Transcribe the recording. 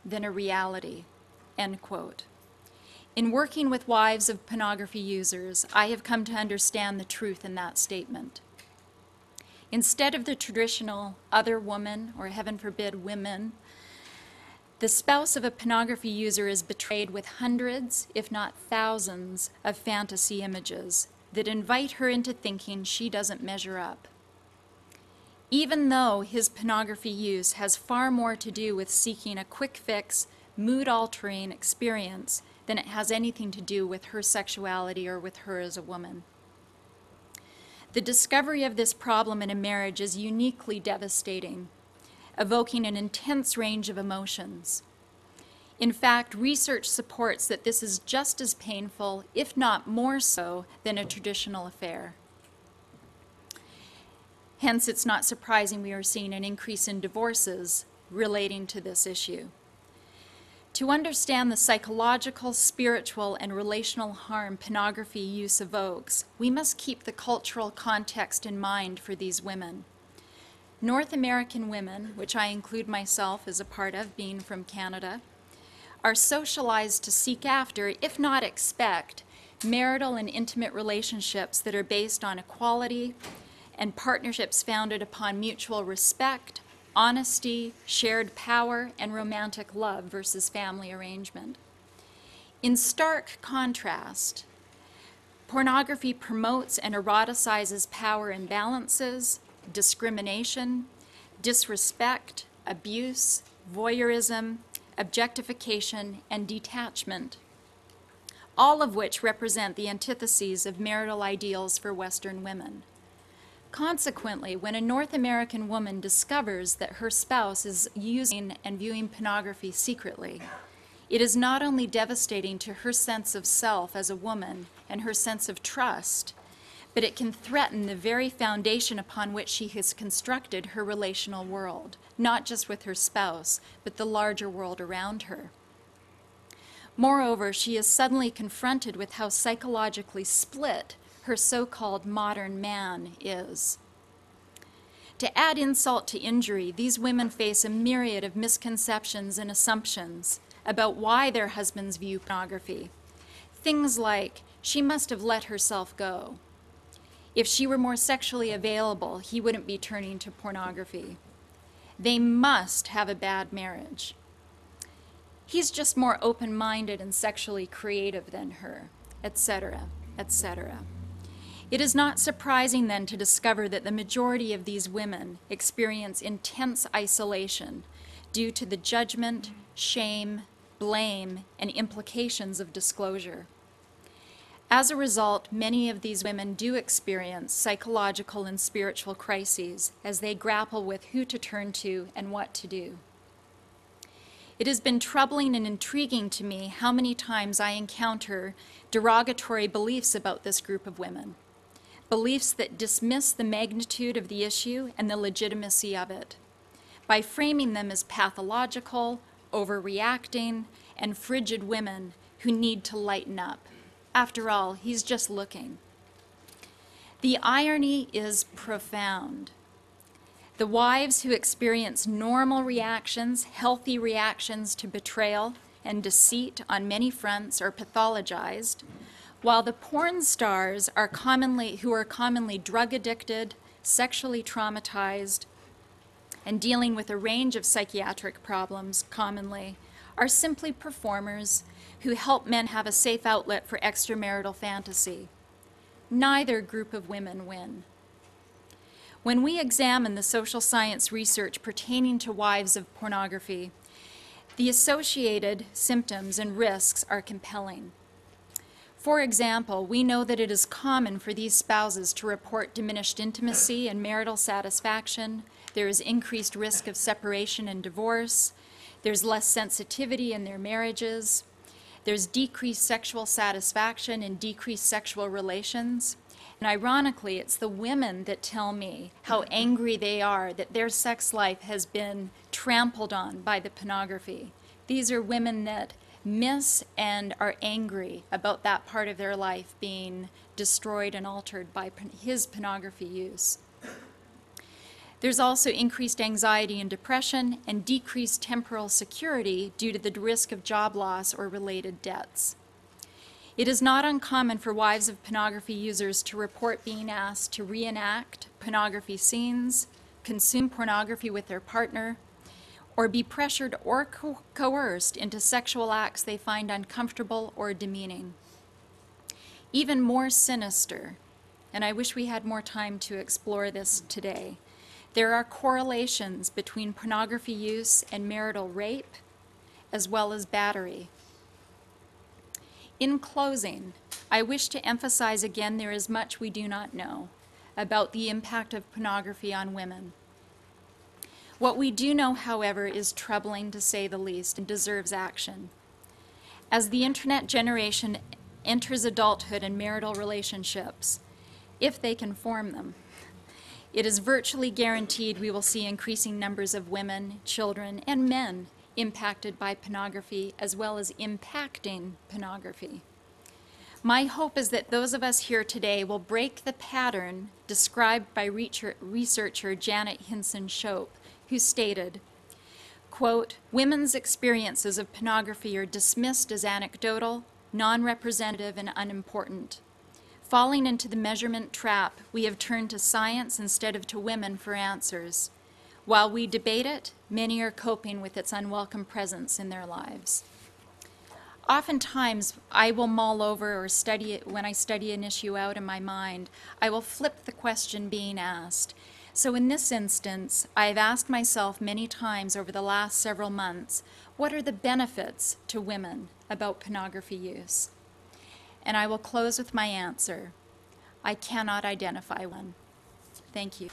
than a reality, end quote. In working with wives of pornography users, I have come to understand the truth in that statement. Instead of the traditional other woman, or heaven forbid, women, the spouse of a pornography user is betrayed with hundreds, if not thousands, of fantasy images that invite her into thinking she doesn't measure up. Even though his pornography use has far more to do with seeking a quick fix, mood-altering experience than it has anything to do with her sexuality or with her as a woman. The discovery of this problem in a marriage is uniquely devastating, evoking an intense range of emotions. In fact, research supports that this is just as painful, if not more so, than a traditional affair. Hence, it's not surprising we are seeing an increase in divorces relating to this issue. To understand the psychological, spiritual, and relational harm pornography use evokes, we must keep the cultural context in mind for these women. North American women, which I include myself as a part of, being from Canada, are socialized to seek after, if not expect, marital and intimate relationships that are based on equality and partnerships founded upon mutual respect, honesty, shared power, and romantic love versus family arrangement. In stark contrast, pornography promotes and eroticizes power imbalances, discrimination, disrespect, abuse, voyeurism, objectification, and detachment, all of which represent the antitheses of marital ideals for Western women. Consequently, when a North American woman discovers that her spouse is using and viewing pornography secretly, it is not only devastating to her sense of self as a woman and her sense of trust, but it can threaten the very foundation upon which she has constructed her relational world, not just with her spouse, but the larger world around her. Moreover, she is suddenly confronted with how psychologically split her so-called modern man is. To add insult to injury, these women face a myriad of misconceptions and assumptions about why their husbands view pornography. Things like, she must have let herself go. If she were more sexually available, he wouldn't be turning to pornography. They must have a bad marriage. He's just more open-minded and sexually creative than her, etc., etc. It is not surprising then to discover that the majority of these women experience intense isolation due to the judgment, shame, blame, and implications of disclosure. As a result, many of these women do experience psychological and spiritual crises as they grapple with who to turn to and what to do. It has been troubling and intriguing to me how many times I encounter derogatory beliefs about this group of women. Beliefs that dismiss the magnitude of the issue and the legitimacy of it, by framing them as pathological, overreacting, and frigid women who need to lighten up. After all, he's just looking. The irony is profound. The wives who experience normal reactions, healthy reactions to betrayal and deceit on many fronts are pathologized, while the porn stars who are commonly drug addicted, sexually traumatized, and dealing with a range of psychiatric problems commonly, are simply performers who help men have a safe outlet for extramarital fantasy. Neither group of women win. When we examine the social science research pertaining to wives of pornography, the associated symptoms and risks are compelling. For example, we know that it is common for these spouses to report diminished intimacy and marital satisfaction. There is increased risk of separation and divorce. There's less sensitivity in their marriages. There's decreased sexual satisfaction and decreased sexual relations. And ironically, it's the women that tell me how angry they are that their sex life has been trampled on by the pornography. These are women that miss and are angry about that part of their life being destroyed and altered by his pornography use. There's also increased anxiety and depression and decreased temporal security due to the risk of job loss or related debts. It is not uncommon for wives of pornography users to report being asked to reenact pornography scenes, consume pornography with their partner, or be pressured or coerced into sexual acts they find uncomfortable or demeaning. Even more sinister, and I wish we had more time to explore this today, there are correlations between pornography use and marital rape, as well as battery. In closing, I wish to emphasize again there is much we do not know about the impact of pornography on women. What we do know, however, is troubling to say the least and deserves action. As the internet generation enters adulthood and marital relationships, if they can form them, it is virtually guaranteed we will see increasing numbers of women, children, and men impacted by pornography, as well as impacting pornography. My hope is that those of us here today will break the pattern described by researcher Janet Hinson-Shope, who stated, quote, "Women's experiences of pornography are dismissed as anecdotal, non-representative, and unimportant. Falling into the measurement trap, we have turned to science instead of to women for answers. While we debate it, many are coping with its unwelcome presence in their lives." Oftentimes, I will mull over or study it when I study an issue out in my mind. I will flip the question being asked. So in this instance, I've asked myself many times over the last several months, what are the benefits to women about pornography use? And I will close with my answer. I cannot identify one. Thank you.